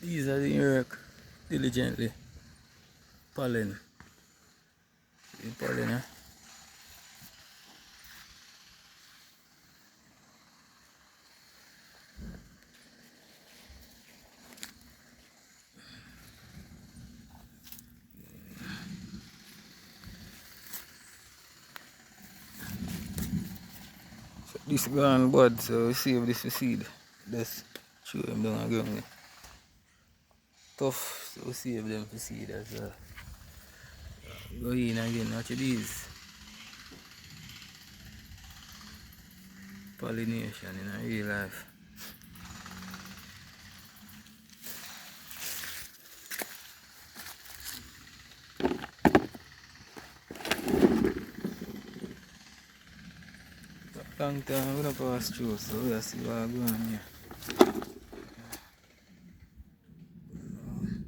These are the work diligently. Pollen. The pollen, eh? So this gone bud, so we save this for seed. Just show them down again. Tough, so we save them for seed as well. Go in again, watch these. Pollination in a real life. Long time we don't pass through, so we'll see what going on here.